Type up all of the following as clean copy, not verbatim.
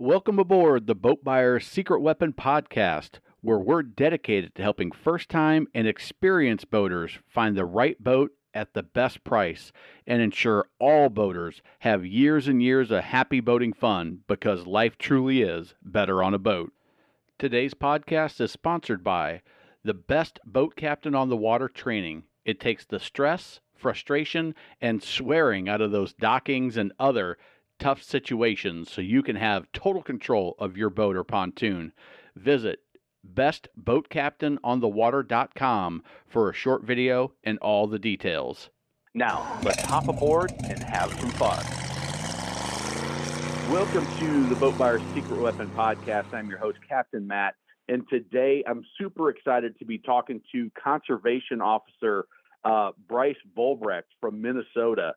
Welcome aboard the Boat Buyer's Secret Weapon podcast, where we're dedicated to helping first-time and experienced boaters find the right boat at the best price and ensure all boaters have years and years of happy boating fun because life truly is better on a boat. Today's podcast is sponsored by the best boat captain on the water training. It takes the stress, frustration, and swearing out of those dockings and other tough situations so you can have total control of your boat or pontoon. Visit bestboatcaptainonthewater.com for a short video and all the details. Now, let's hop aboard and have some fun. Welcome to the Boat Buyer's Secret Weapon podcast. I'm your host, Captain Matt, and today I'm super excited to be talking to Conservation Officer Brice Volbrecht from Minnesota.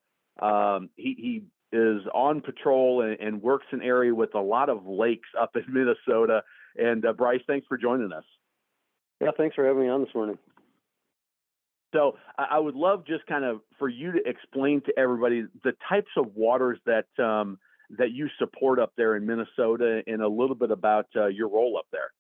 He is on patrol and works an area with a lot of lakes up in Minnesota. And Brice, thanks for joining us. Yeah, thanks for having me on this morning. So I would love just kind of for you to explain to everybody the types of waters that you support up there in Minnesota and a little bit about your role up there.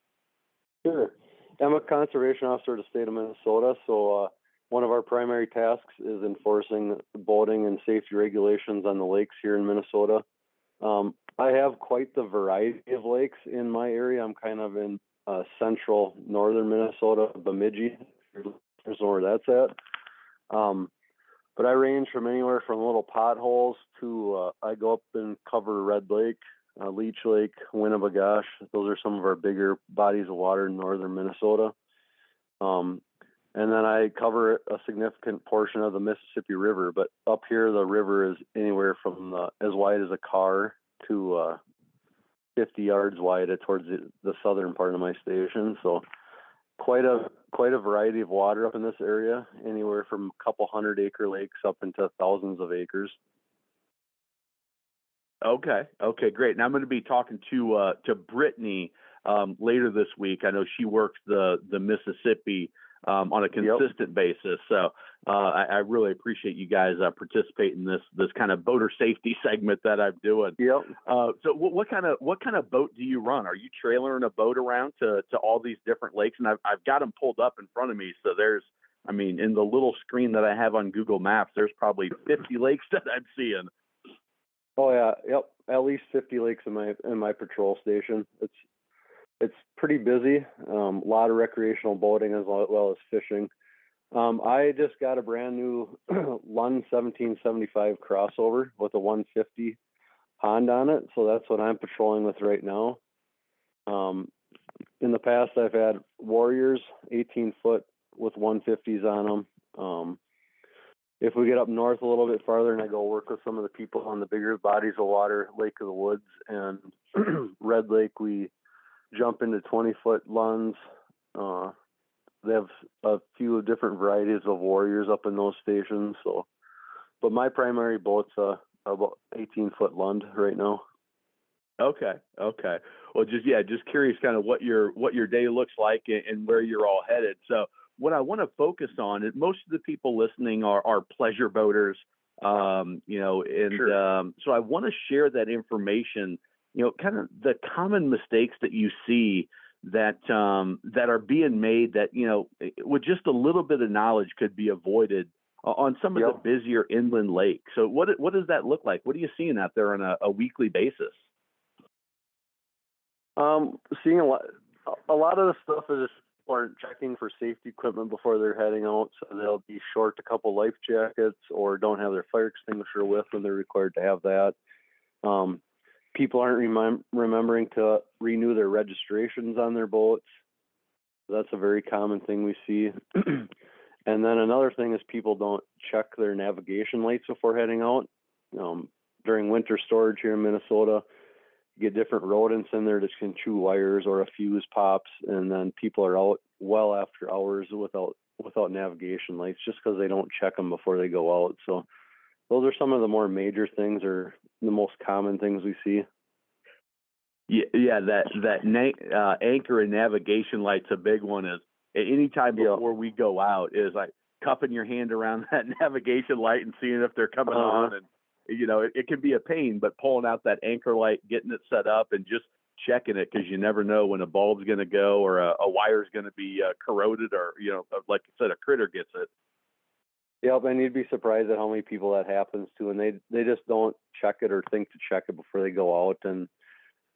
Sure. I'm a conservation officer of the state of Minnesota, so one of our primary tasks is enforcing boating and safety regulations on the lakes here in Minnesota. I have quite the variety of lakes in my area. I'm kind of in central northern Minnesota, Bemidji, there's where that's at. But I range from anywhere from little potholes to I go up and cover Red Lake, Leech Lake, Winnebagosh. Those are some of our bigger bodies of water in northern Minnesota. And then I cover a significant portion of the Mississippi River. But up here, the river is anywhere from as wide as a car to 50 yards wide towards the southern part of my station. So quite a variety of water up in this area, anywhere from a couple 100-acre lakes up into thousands of acres. Okay, great. And I'm going to be talking to Brittany later this week. I know she works the Mississippi on a consistent basis. So I really appreciate you guys participating in this kind of boater safety segment that I'm doing. Yep. So what kind of boat do you run? Are you trailering a boat around to all these different lakes? And I've got them pulled up in front of me. So in the little screen that I have on Google Maps, there's probably 50 lakes that I'm seeing. Oh yeah, yep. At least 50 lakes in my patrol station. It's pretty busy. A lot of recreational boating as well as fishing. I just got a brand new Lund 1775 crossover with a 150 Honda on it, so that's what I'm patrolling with right now. In the past, I've had Warriors 18-foot with 150s on them. If we get up north a little bit farther and I go work with some of the people on the bigger bodies of water, Lake of the Woods and Red Lake, we jump into 20-foot Lunds. They have a few different varieties of Warriors up in those stations. So, but my primary boat's about 18-foot Lund right now. Okay. Well, just curious, kind of what your day looks like and where you're all headed. So, what I want to focus on is most of the people listening are pleasure boaters, Sure. So I want to share that information. Kind of the common mistakes that you see that are being made that, with just a little bit of knowledge could be avoided on some of the busier inland lakes. So what does that look like? What are you seeing out there on a weekly basis? Seeing a lot of the stuff is just aren't checking for safety equipment before they're heading out. So they'll be short a couple life jackets or don't have their fire extinguisher with when they're required to have that. People aren't remembering to renew their registrations on their boats. That's a very common thing we see. And then another thing is people don't check their navigation lights before heading out. During winter storage here in Minnesota, you get different rodents in there that can chew wires or a fuse pops, and then people are out well after hours without navigation lights just because they don't check them before they go out. So those are some of the more major things or the most common things we see. Yeah, that anchor and navigation light's a big one. Is anytime before we go out is like cupping your hand around that navigation light and seeing if they're coming on. And it can be a pain, but pulling out that anchor light, getting it set up, and just checking it, because you never know when a bulb's going to go or a wire's going to be corroded, or, like I said, a critter gets it. Yep, and you'd be surprised at how many people that happens to, and they just don't check it or think to check it before they go out, and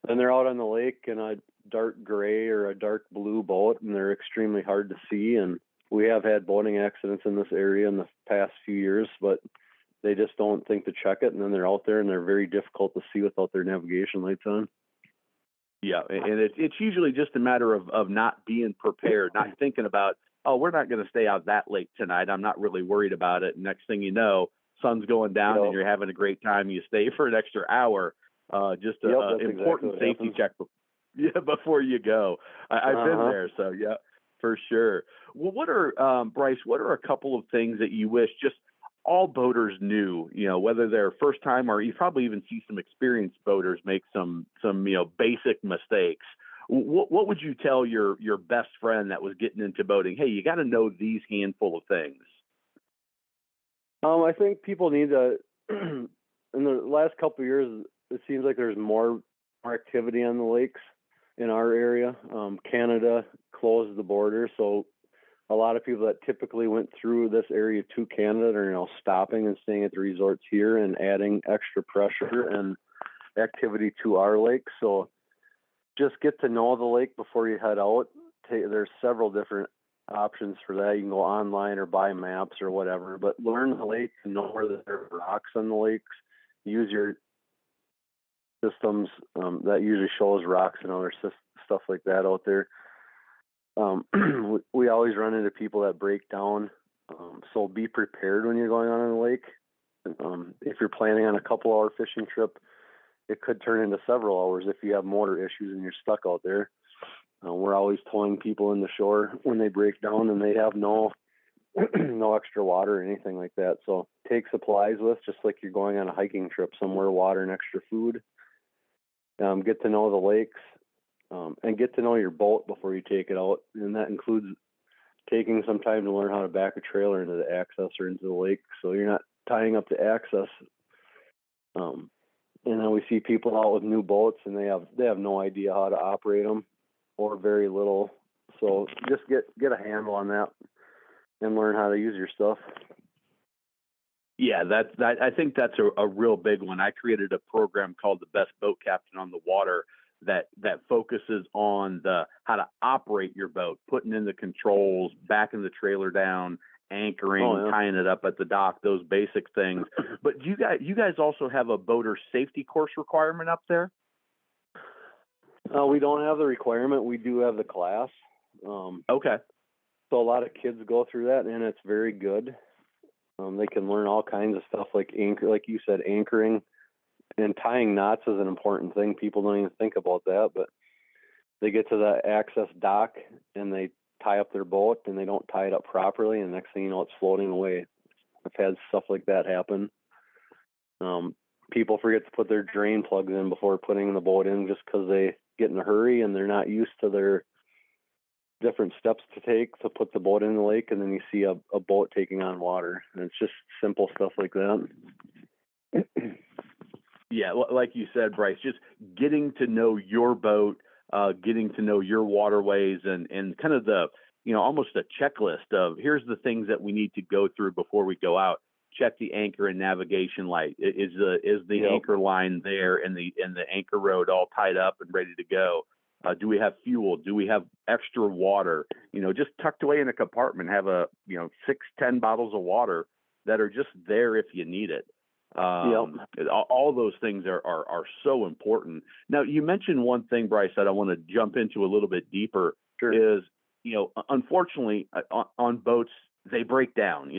then they're out on the lake in a dark gray or a dark blue boat, and they're extremely hard to see. And we have had boating accidents in this area in the past few years, but they just don't think to check it, and then they're out there and they're very difficult to see without their navigation lights on. Yeah, and it's usually just a matter of not being prepared, not thinking about, oh, we're not going to stay out that late tonight, I'm not really worried about it. Next thing you know, sun's going down and you're having a great time. You stay for an extra hour. Just an important safety check before you go. I've been there, so yeah, for sure. Well, what are Brice? What are a couple of things that you wish just all boaters knew? Whether they're first time, or you probably even see some experienced boaters make some basic mistakes. What would you tell your best friend that was getting into boating? Hey, you got to know these handful of things. I think people need to. In the last couple of years, it seems like there's more activity on the lakes in our area. Canada closed the border, so a lot of people that typically went through this area to Canada are now stopping and staying at the resorts here and adding extra pressure and activity to our lake. So just get to know the lake before you head out. There's several different options for that. You can go online or buy maps or whatever, but learn the lake and know where there are rocks on the lakes. Use your systems that usually shows rocks and other stuff like that out there. We always run into people that break down, so be prepared when you're going on the lake. If you're planning on a couple-hour fishing trip, it could turn into several hours if you have motor issues and you're stuck out there. We're always towing people in the shore when they break down and they have no extra water or anything like that. So take supplies with, just like you're going on a hiking trip somewhere, water and extra food. Get to know the lakes, and get to know your boat before you take it out. And that includes taking some time to learn how to back a trailer into the access or into the lake, so you're not tying up the access. And then we see people out with new boats and they have no idea how to operate them, or very little. So just get a handle on that and learn how to use your stuff. Yeah, I think that's a real big one. I created a program called the Best Boat Captain on the Water that focuses on how to operate your boat, putting in the controls, backing the trailer down, anchoring, tying it up at the dock, those basic things. But you guys also have a boater safety course requirement up there? We don't have the requirement. We do have the class. Okay. So a lot of kids go through that, and it's very good. They can learn all kinds of stuff like you said, anchoring and tying knots is an important thing. People don't even think about that, but they get to the access dock and they tie up their boat and they don't tie it up properly, and next thing you know, it's floating away. I've had stuff like that happen. People forget to put their drain plugs in before putting the boat in just because they get in a hurry and they're not used to their different steps to take to put the boat in the lake, and then you see a boat taking on water, and it's just simple stuff like that. Yeah, like you said, Brice, just getting to know your boat, getting to know your waterways, and kind of the, almost a checklist of here's the things that we need to go through before we go out. Check the anchor and navigation light. Is the anchor line there and the anchor rod all tied up and ready to go? Do we have fuel? Do we have extra water? Just tucked away in a compartment, have 6-10 bottles of water that are just there if you need it. All those things are so important. Now, you mentioned one thing, Brice, that I want to jump into a little bit deeper. Sure. Is, unfortunately on boats, they break down.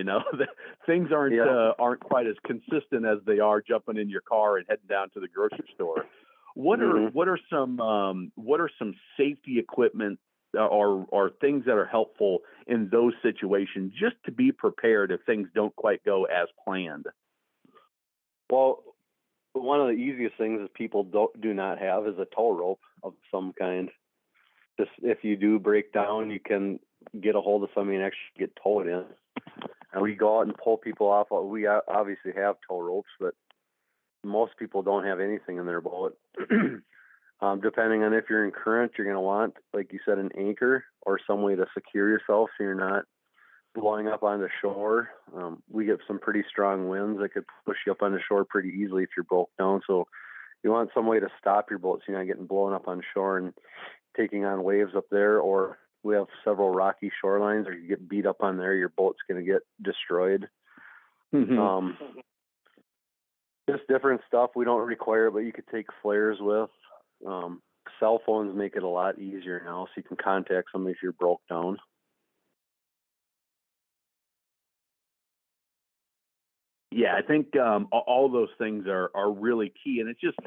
Things aren't quite as consistent as they are jumping in your car and heading down to the grocery store. What are some safety equipment or things that are helpful in those situations, just to be prepared if things don't quite go as planned? Well, one of the easiest things is people do not have is a tow rope of some kind. Just if you do break down, you can get a hold of somebody and actually get towed in. And we go out and pull people off. We obviously have tow ropes, but most people don't have anything in their boat. Depending on if you're in current, you're going to want, like you said, an anchor or some way to secure yourself so you're not blowing up on the shore. We get some pretty strong winds that could push you up on the shore pretty easily if you're broke down. So you want some way to stop your boat so you're not getting blown up on shore and taking on waves up there. Or we have several rocky shorelines, or you get beat up on there, your boat's going to get destroyed. Just different stuff. We don't require it, but you could take flares with. Cell phones make it a lot easier now, so you can contact somebody if you're broke down. Yeah, I think all those things are really key, and it's just,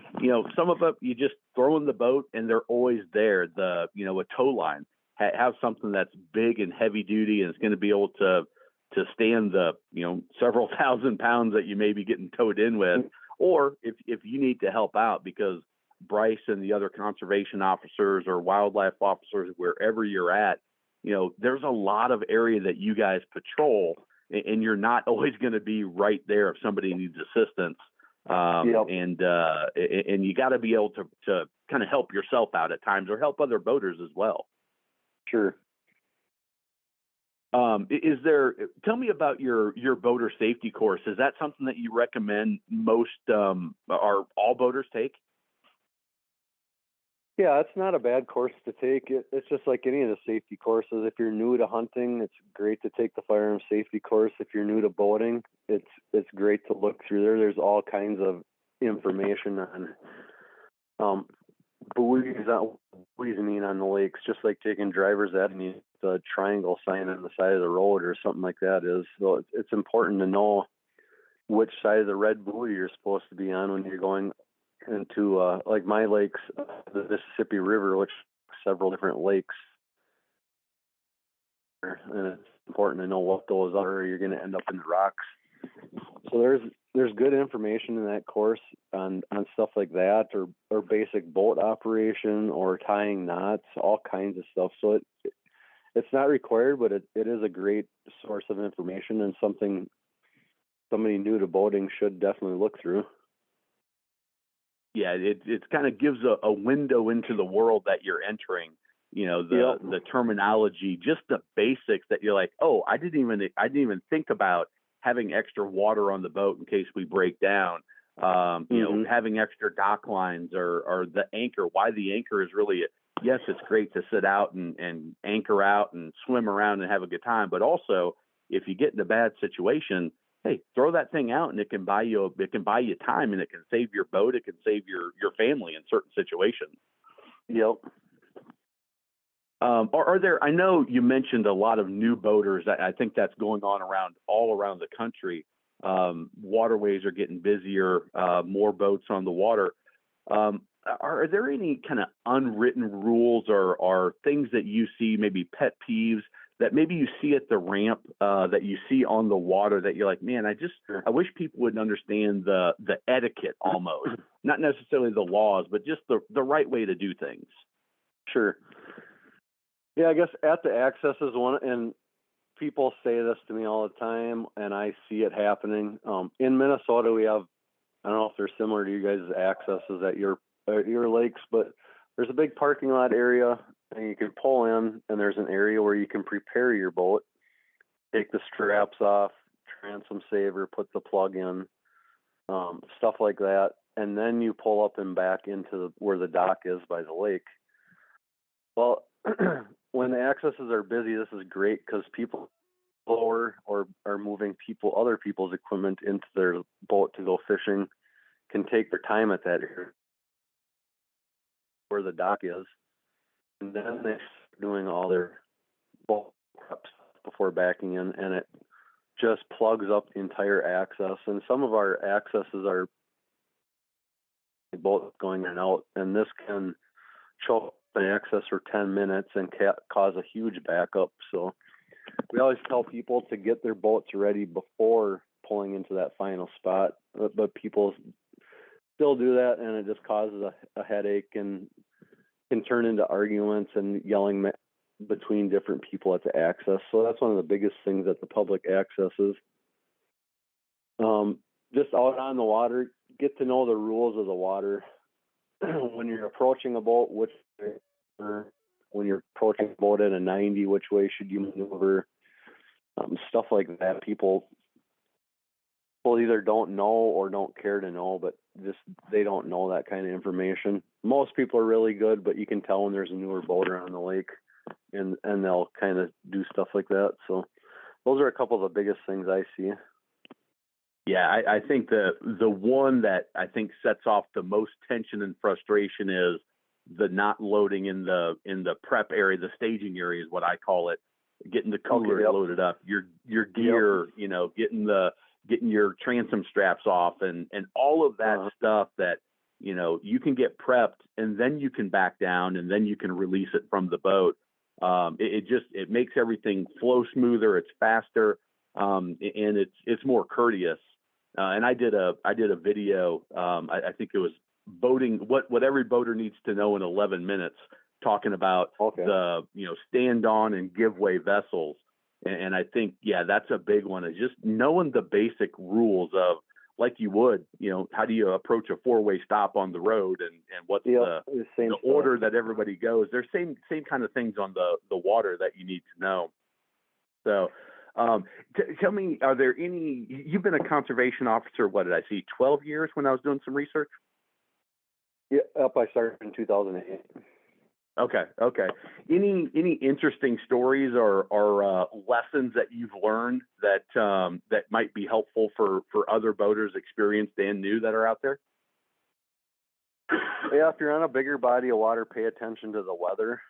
some of it you just throw in the boat and they're always there. A tow line, have something that's big and heavy duty and it's going to be able to stand the several thousand pounds that you may be getting towed in with, or if you need to help out because Brice and the other conservation officers or wildlife officers, wherever you're at, there's a lot of area that you guys patrol. And you're not always going to be right there if somebody needs assistance. Yep. And you got to be able to kind of help yourself out at times or help other boaters as well. Sure. Tell me about your boater safety course. Is that something that you recommend most or all boaters take? Yeah, it's not a bad course to take. It's just like any of the safety courses. If you're new to hunting, it's great to take the firearm safety course. If you're new to boating, it's great to look through there. There's all kinds of information on buoys on the lakes, just like taking driver's ed and the triangle sign on the side of the road or something like that is. So it's important to know which side of the red buoy you're supposed to be on when you're going into like my lakes, the Mississippi River, which several different lakes, and it's important to know what those are, or you're going to end up in the rocks. So there's good information in that course on stuff like that, or basic boat operation, or tying knots, all kinds of stuff. So it's not required, but it is a great source of information and something somebody new to boating should definitely look through. Yeah, it kind of gives a window into the world that you're entering. The terminology, just the basics that you're like, oh, I didn't even think about having extra water on the boat in case we break down. Having extra dock lines or the anchor. Why the anchor is really yes, it's great to sit out and anchor out and swim around and have a good time, but also if you get in a bad situation, hey, throw that thing out and it can buy you time, and it can save your boat. It can save your family in certain situations. Yep. Are there, I know you mentioned a lot of new boaters. I think that's going on all around the country. Waterways are getting busier, more boats on the water. Are there any kind of unwritten rules or things that you see, maybe pet peeves that maybe you see at the ramp, that you see on the water that you're like, man, I wish people would understand the etiquette almost, not necessarily the laws, but just the right way to do things? Sure. Yeah, I guess at the access is one, and people say this to me all the time, and I see it happening. In Minnesota, we have, I don't know if they're similar to you guys' accesses at your lakes, but there's a big parking lot area, and you can pull in, and there's an area where you can prepare your boat, take the straps off, transom saver, put the plug in, stuff like that, and then you pull up and back into where the dock is by the lake. Well, when the accesses are busy, this is great because people lower or are moving other people's equipment into their boat to go fishing, can take their time at that area where the dock is, and then they start doing all their boat prep before backing in, and it just plugs up the entire access. And some of our accesses are both going in and out, and this can choke an access for 10 minutes and cause a huge backup. So we always tell people to get their boats ready before pulling into that final spot, but people still do that, and it just causes a headache and can turn into arguments and yelling between different people at the access. So that's one of the biggest things at the public accesses. Just out on the water, get to know the rules of the water. When you're approaching a boat, when you're approaching a boat at a 90, which way should you maneuver? Stuff like that. People either don't know or don't care to know, but just they don't know that kind of information. Most people are really good, but you can tell when there's a newer boater on the lake, and they'll kind of do stuff like that. So those are a couple of the biggest things I see. Yeah, I think the one that I think sets off the most tension and frustration is the not loading in the prep area, the staging area is what I call it. Getting the cooler loaded up, your gear, getting your transom straps off, and all of that stuff that you can get prepped, and then you can back down, and then you can release it from the boat. It makes everything flow smoother. It's faster, and it's more courteous. And I did a video. I think it was boating. What every boater needs to know in 11 minutes, talking about the stand on and give way vessels. And I think that's a big one. Is just knowing the basic rules of, like you would, how do you approach a 4-way stop on the road, and what's the order that everybody goes. There's same kind of things on the water that you need to know. So. Tell me, are there any? You've been a conservation officer. What did I see? 12 years when I was doing some research. Yeah, I started in 2008. Okay. Any interesting stories or lessons that you've learned that might be helpful for other boaters, experienced and new, that are out there? Yeah, if you're on a bigger body of water, pay attention to the weather.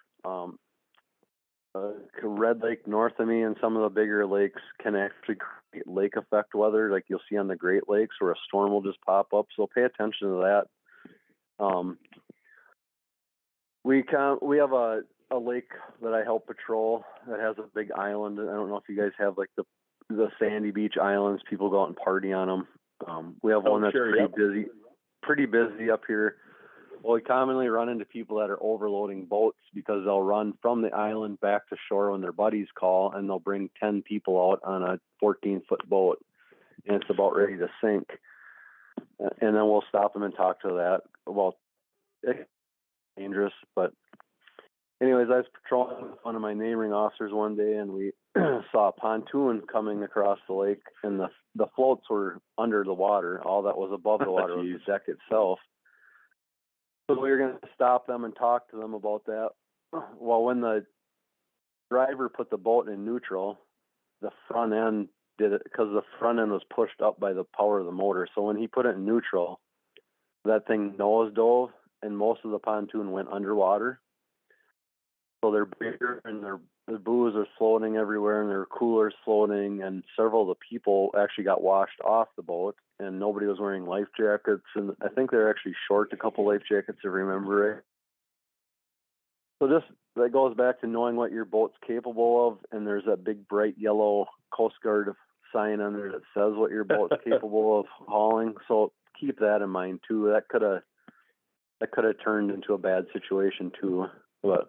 Red Lake north of me and some of the bigger lakes can actually create lake effect weather, like you'll see on the Great Lakes, where a storm will just pop up. So pay attention to that. We have a lake that I help patrol that has a big island. I don't know if you guys have like the sandy beach islands. People go out and party on them. We have one that's pretty busy up here. Well, we commonly run into people that are overloading boats because they'll run from the island back to shore when their buddies call, and they'll bring 10 people out on a 14-foot boat, and it's about ready to sink. And then we'll stop them and talk to that. Well, it's dangerous, but anyways, I was patrolling with one of my neighboring officers one day, and we saw a pontoon coming across the lake, and the floats were under the water. All that was above the water was the deck itself. So we were going to stop them and talk to them about that. Well, when the driver put the boat in neutral, the front end did it because the front end was pushed up by the power of the motor. So when he put it in neutral, that thing nose dove, and most of the pontoon went underwater. So they're bigger, and their booze are floating everywhere, and their coolers floating, and several of the people actually got washed off the boat, and nobody was wearing life jackets, and I think they're actually short a couple life jackets, if I remember right. So that goes back to knowing what your boat's capable of, and there's that big bright yellow Coast Guard sign on there that says what your boat's capable of hauling. So keep that in mind too. That could have turned into a bad situation too. But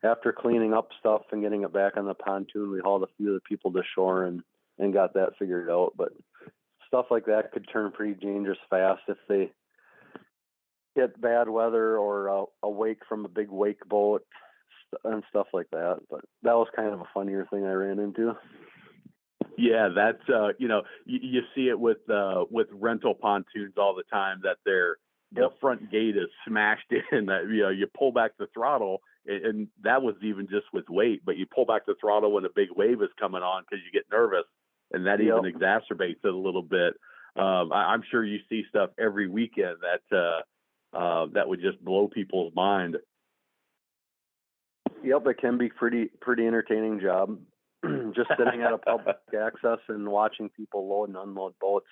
after cleaning up stuff and getting it back on the pontoon, we hauled a few of the people to shore and got that figured out. But stuff like that could turn pretty dangerous fast if they hit bad weather or a wake from a big wake boat and stuff like that. But that was kind of a funnier thing I ran into. Yeah, that's you see it with rental pontoons all the time, that the front gate is smashed in. That you pull back the throttle, and that was even just with weight. But you pull back the throttle when a big wave is coming on because you get nervous, and that even exacerbates it a little bit. I'm sure you see stuff every weekend that would just blow people's mind. Yep, it can be pretty entertaining job. Just sitting at a public access and watching people load and unload boats.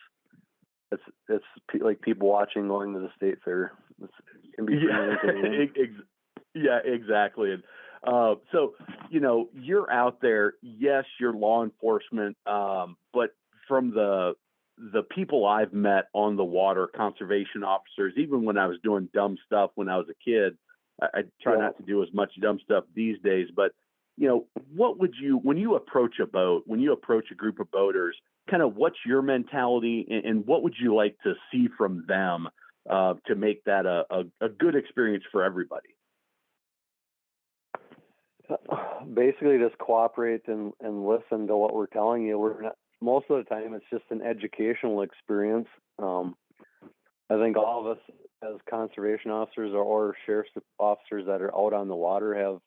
It's like people watching going to the state fair. It can be pretty entertaining. Yeah, exactly. And so you're out there. Yes, you're law enforcement, but from the people I've met on the water, conservation officers, even when I was doing dumb stuff when I was a kid, I try not to do as much dumb stuff these days, but what would you, when you approach a boat, when you approach a group of boaters, kind of what's your mentality, and what would you like to see from them to make that a good experience for everybody? Basically, just cooperate and listen to what we're telling you. We're not, most of the time, it's just an educational experience. I think all of us as conservation officers or sheriff's officers that are out on the water have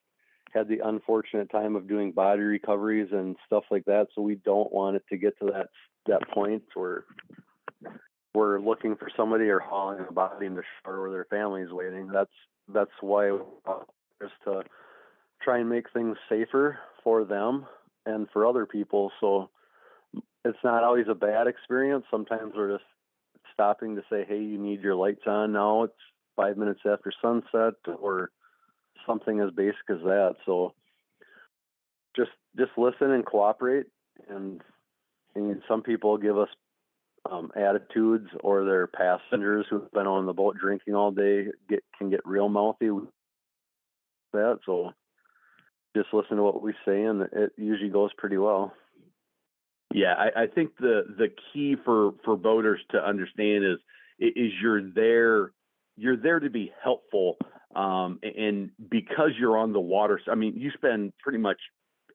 had the unfortunate time of doing body recoveries and stuff like that. So we don't want it to get to that point where we're looking for somebody or hauling a body into shore where their family's waiting. That's why is to try and make things safer for them and for other people. So it's not always a bad experience. Sometimes we're just stopping to say, hey, you need your lights on now. It's 5 minutes after sunset, or something as basic as that. So just listen and cooperate. And some people give us attitudes, or their passengers who've been on the boat drinking all day can get real mouthy with that. So just listen to what we say, and it usually goes pretty well. Yeah, I think the key for boaters to understand is you're there to be helpful, and because you're on the water. I mean, you spend pretty much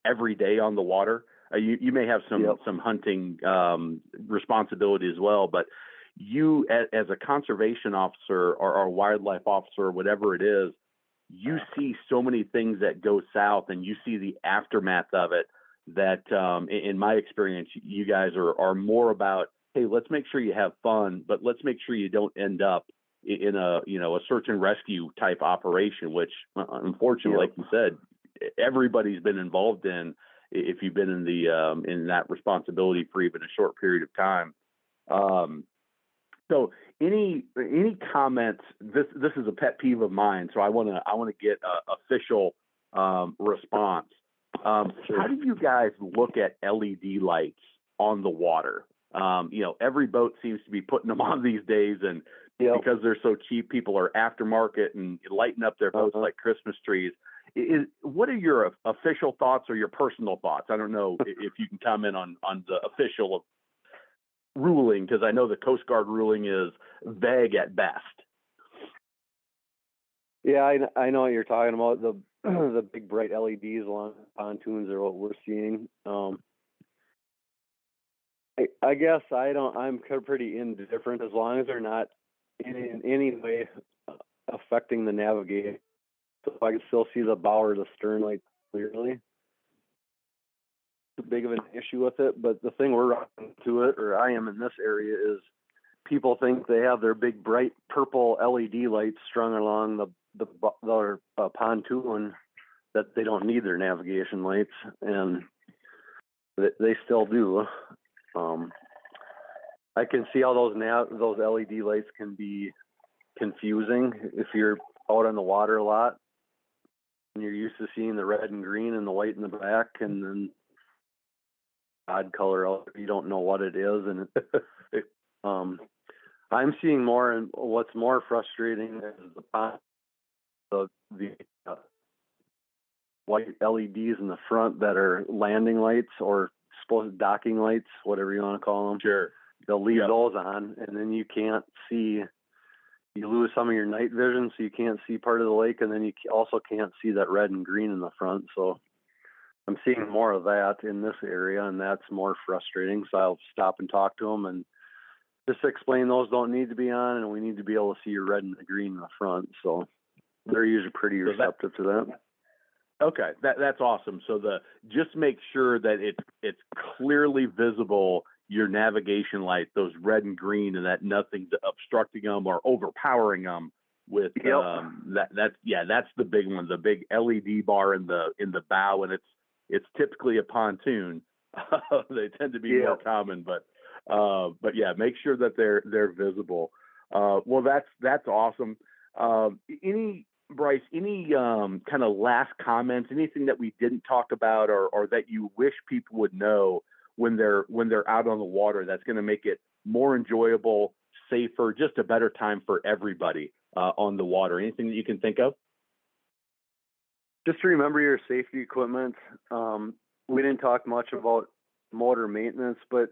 every day on the water. You may have some hunting responsibility as well, but you as a conservation officer or wildlife officer, whatever it is, you see so many things that go south, and you see the aftermath of it. That in my experience, you guys are more about, hey, let's make sure you have fun, but let's make sure you don't end up in a search and rescue type operation, which unfortunately, like you said, everybody's been involved in if you've been in that responsibility for even a short period of time. So any comments? This is a pet peeve of mine, so I want to get an official response. Sure. How do you guys look at LED lights on the water? Every boat seems to be putting them on these days, and because they're so cheap, people are aftermarket and lighting up their boats like Christmas trees. What are your official thoughts or your personal thoughts? I don't know if you can comment on the official ruling, because I know the Coast Guard ruling is vague at best. Yeah, I know what you're talking about. The big bright LEDs along pontoons are what we're seeing. I guess I'm pretty indifferent as long as they're not in any way affecting the navigation. So I can still see the bow or the stern light clearly. Too big of an issue with it, but the thing we're running to it, or I am in this area, is people think they have their big bright purple LED lights strung along the pontoon, that they don't need their navigation lights, and they still do. I can see how those LED lights can be confusing if you're out on the water a lot and you're used to seeing the red and green and the white and the black, and then odd color out, you don't know what it is. And I'm seeing more, and what's more frustrating is the white LEDs in the front that are landing lights or supposed docking lights, whatever you want to call them. Sure. They'll leave those on, and then you can't see. You lose some of your night vision, so you can't see part of the lake, and then you also can't see that red and green in the front. So I'm seeing more of that in this area, and that's more frustrating. So I'll stop and talk to them and just explain those don't need to be on, and we need to be able to see your red and the green in the front. So they're usually pretty receptive to that. Okay, that's awesome. So just make sure that it's clearly visible, your navigation light, those red and green, and that nothing's obstructing them or overpowering them with that's the big one, the big LED bar in the bow, and it's typically a pontoon. They tend to be more common, but make sure that they're visible. Well, that's awesome. Brice, any kind of last comments, anything that we didn't talk about or that you wish people would know when they're out on the water that's going to make it more enjoyable, safer, just a better time for everybody on the water? Anything that you can think of? Just remember your safety equipment. We didn't talk much about motor maintenance, but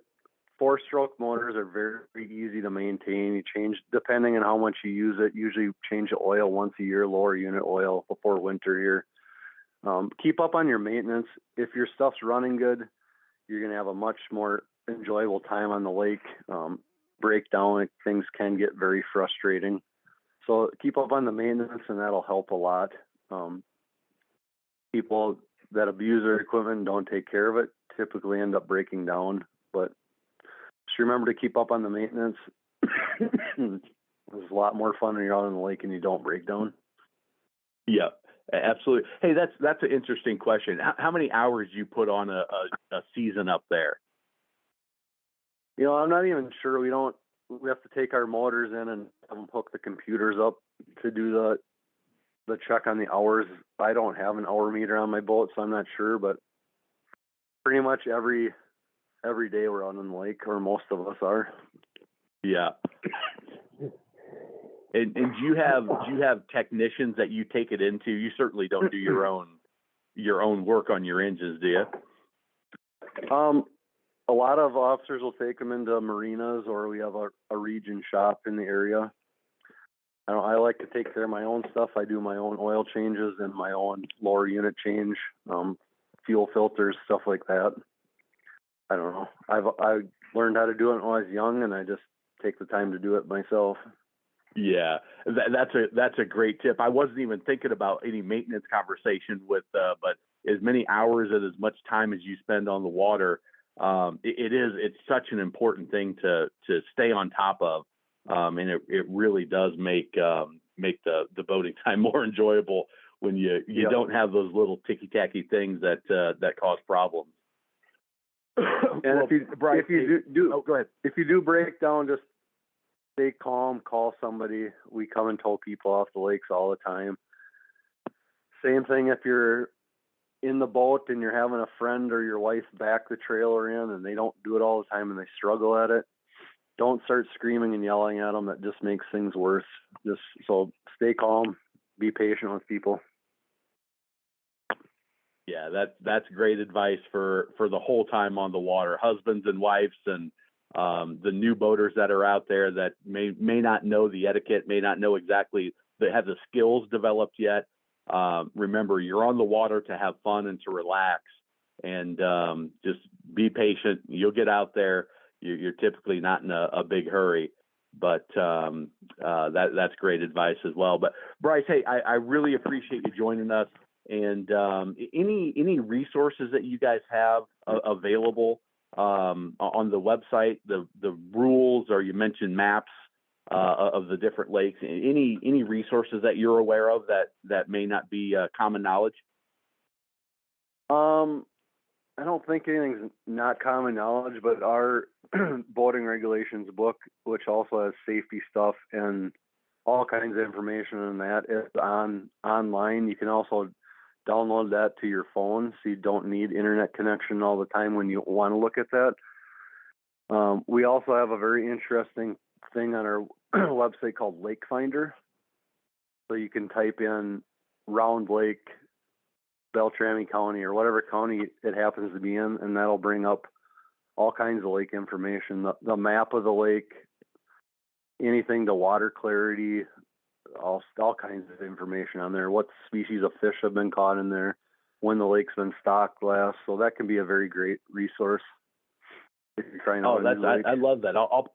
4-stroke motors are very easy to maintain. You change, depending on how much you use it, usually change the oil once a year, lower unit oil before winter here. Keep up on your maintenance. If your stuff's running good, you're going to have a much more enjoyable time on the lake. Breakdown, things can get very frustrating. So keep up on the maintenance, and that'll help a lot. People that abuse their equipment and don't take care of it typically end up breaking down. But just remember to keep up on the maintenance. It's a lot more fun when you're out on the lake and you don't break down. Yeah, absolutely. Hey, that's an interesting question. How many hours do you put on a season up there? You know, I'm not even sure. We have to take our motors in and have them hook the computers up to do the check on the hours. I don't have an hour meter on my boat, so I'm not sure, but pretty much every day we're out on the lake, or most of us are. Yeah. And do you have technicians that you take it into? You certainly don't do your own work on your engines, do you? A lot of officers will take them into marinas, or we have a region shop in the area. I like to take care of my own stuff. I do my own oil changes and my own lower unit change, fuel filters, stuff like that. I don't know. I learned how to do it when I was young, and I just take the time to do it myself. Yeah, that's a great tip. I wasn't even thinking about any maintenance conversation but as many hours and as much time as you spend on the water, it's such an important thing to stay on top of, and it really does make the boating time more enjoyable when you don't have those little ticky tacky things that cause problems. And Brice, if you do go ahead. If you do break down, just stay calm, call somebody. We come and tow people off the lakes all the time. Same thing if you're in the boat and you're having a friend or your wife back the trailer in and they don't do it all the time and they struggle at it. Don't start screaming and yelling at them. That just makes things worse. So stay calm, be patient with people. Yeah, that's great advice for the whole time on the water, husbands and wives and the new boaters that are out there that may not know the etiquette, may not know exactly, they have the skills developed yet. Remember, you're on the water to have fun and to relax, and just be patient. You'll get out there. You're typically not in a big hurry, but that's great advice as well. But Brice, hey, I really appreciate you joining us. And any resources that you guys have available on the website, the rules, or you mentioned maps of the different lakes, any resources that you're aware of that may not be common knowledge? I don't think anything's not common knowledge, but our boating regulations book, which also has safety stuff and all kinds of information on that, is online. You can also download that to your phone, so you don't need internet connection all the time when you want to look at that. We also have a very interesting thing on our website called Lake Finder. So you can type in Round Lake, Beltrami County, or whatever county it happens to be in, and that'll bring up all kinds of lake information, the map of the lake, anything to water clarity, all kinds of information on there. What species of fish have been caught in there, when the lake's been stocked last. So that can be a very great resource if you're trying to. I love that. I'll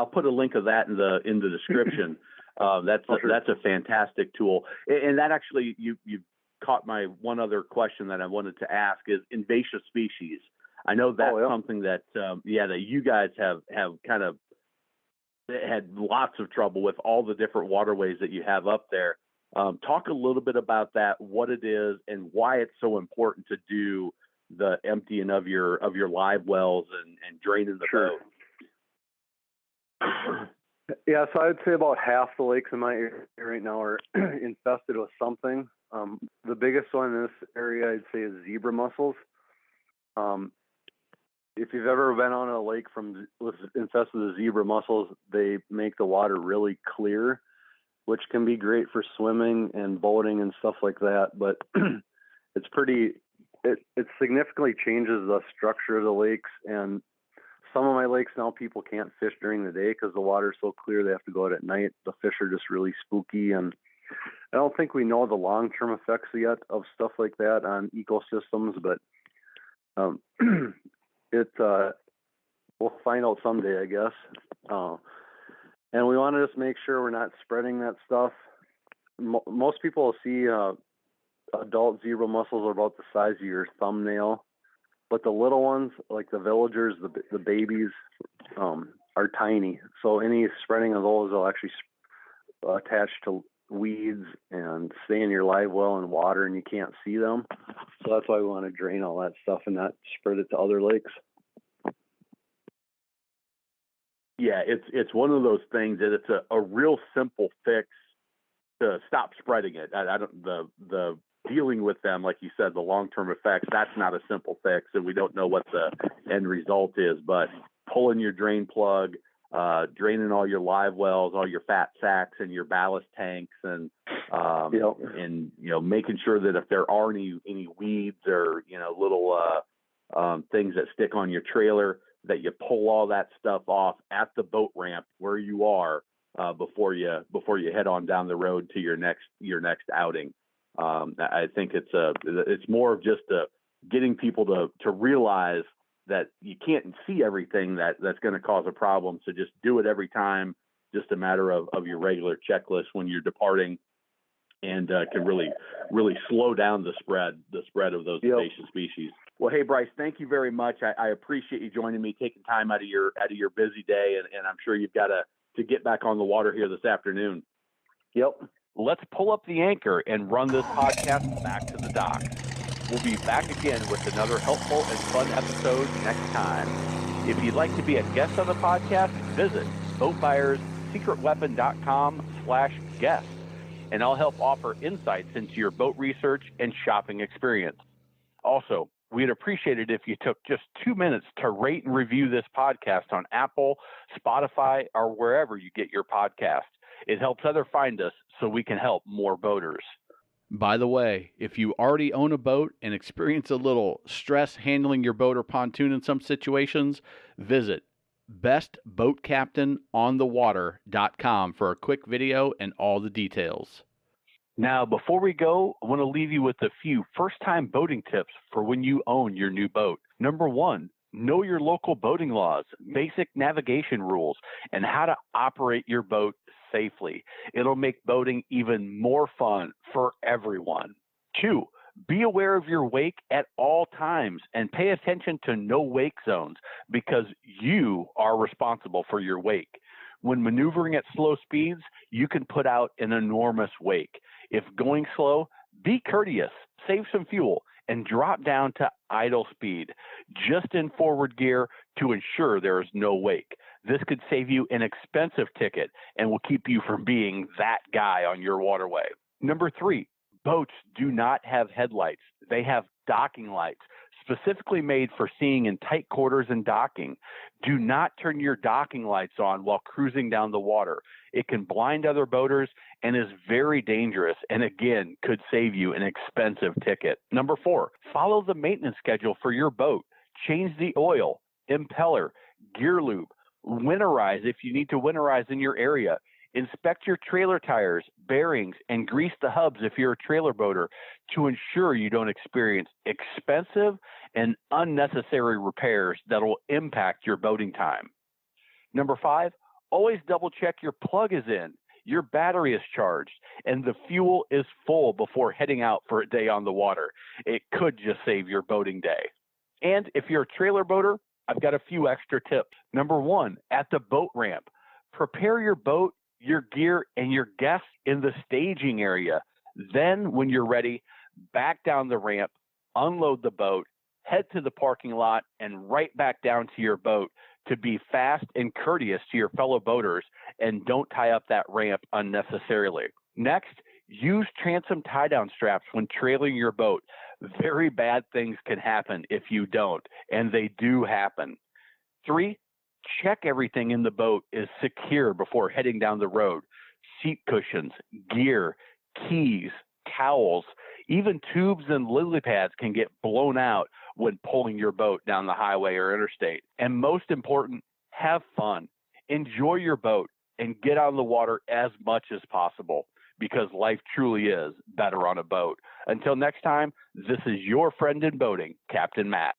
put a link of that in the description. That's a fantastic tool. And that actually you caught my one other question that I wanted to ask is invasive species. I know that's something that that you guys have kind of had lots of trouble with, all the different waterways that you have up there. Talk a little bit about that, what it is, and why it's so important to do the emptying of your live wells and draining the boat. Yeah, so I would say about half the lakes in my area right now are infested with something. The biggest one in this area, I'd say, is zebra mussels. If you've ever been on a lake with infested with zebra mussels, they make the water really clear, which can be great for swimming and boating and stuff like that. But it significantly changes the structure of the lakes, and some of my lakes now, people can't fish during the day because the water's so clear. They have to go out at night. The fish are just really spooky, and I don't think we know the long-term effects yet of stuff like that on ecosystems, but we'll find out someday, I guess. And we want to just make sure we're not spreading that stuff. Most people will see adult zebra mussels are about the size of your thumbnail, but the little ones, like the villagers, the babies, are tiny. So any spreading of those will actually attach to weeds and stay in your live well and water, and you can't see them. So that's why we want to drain all that stuff and not spread it to other lakes. Yeah, it's one of those things that it's a real simple fix to stop spreading it. I don't the dealing with them, like you said, the long-term effects, that's not a simple fix, and we don't know what the end result is, but pulling your drain plug, draining all your live wells, all your fat sacks and your ballast tanks, and and making sure that if there are any weeds or little things that stick on your trailer, that you pull all that stuff off at the boat ramp where you are before you head on down the road to your next outing. I think it's more of just getting people to realize that you can't see everything that's going to cause a problem. So just do it every time. Just a matter of your regular checklist when you're departing, and can really slow down the spread of those invasive species. Well, hey, Brice, thank you very much. I appreciate you joining me, taking time out of your busy day, and I'm sure you've got to get back on the water here this afternoon. Yep. Let's pull up the anchor and run this podcast back to the dock. We'll be back again with another helpful and fun episode next time. If you'd like to be a guest on the podcast, visit boatbuyerssecretweapon.com/guest, and I'll help offer insights into your boat research and shopping experience. Also, we'd appreciate it if you took just 2 minutes to rate and review this podcast on Apple, Spotify, or wherever you get your podcast. It helps others find us so we can help more boaters. By the way, if you already own a boat and experience a little stress handling your boat or pontoon in some situations, visit bestboatcaptainonthewater.com for a quick video and all the details. Now, before we go, I want to leave you with a few first-time boating tips for when you own your new boat. Number 1, know your local boating laws, basic navigation rules, and how to operate your boat safely. It'll make boating even more fun for everyone. 2, be aware of your wake at all times and pay attention to no wake zones because you are responsible for your wake. When maneuvering at slow speeds, you can put out an enormous wake. If going slow, be courteous, save some fuel, and drop down to idle speed, just in forward gear to ensure there is no wake. This could save you an expensive ticket and will keep you from being that guy on your waterway. Number 3, boats do not have headlights. They have docking lights, specifically made for seeing in tight quarters and docking. Do not turn your docking lights on while cruising down the water. It can blind other boaters and is very dangerous, and again, could save you an expensive ticket. Number 4, follow the maintenance schedule for your boat. Change the oil, impeller, gear lube, winterize if you need to winterize in your area. Inspect your trailer tires, bearings, and grease the hubs if you're a trailer boater to ensure you don't experience expensive and unnecessary repairs that will impact your boating time. Number 5, always double check your plug is in, your battery is charged, and the fuel is full before heading out for a day on the water. It could just save your boating day. And if you're a trailer boater, I've got a few extra tips. Number 1, at the boat ramp, prepare your boat, your gear, and your guests in the staging area. Then, when you're ready, back down the ramp, unload the boat, head to the parking lot, and right back down to your boat to be fast and courteous to your fellow boaters, and don't tie up that ramp unnecessarily. Next, use transom tie-down straps when trailing your boat. Very bad things can happen if you don't, and they do happen. 3, check everything in the boat is secure before heading down the road. Seat cushions, gear, keys, towels, Even tubes and lily pads can get blown out when pulling your boat down the highway or interstate. And most important, have fun. Enjoy your boat and get on the water as much as possible, because life truly is better on a boat. Until next time, this is your friend in boating, Captain Matt.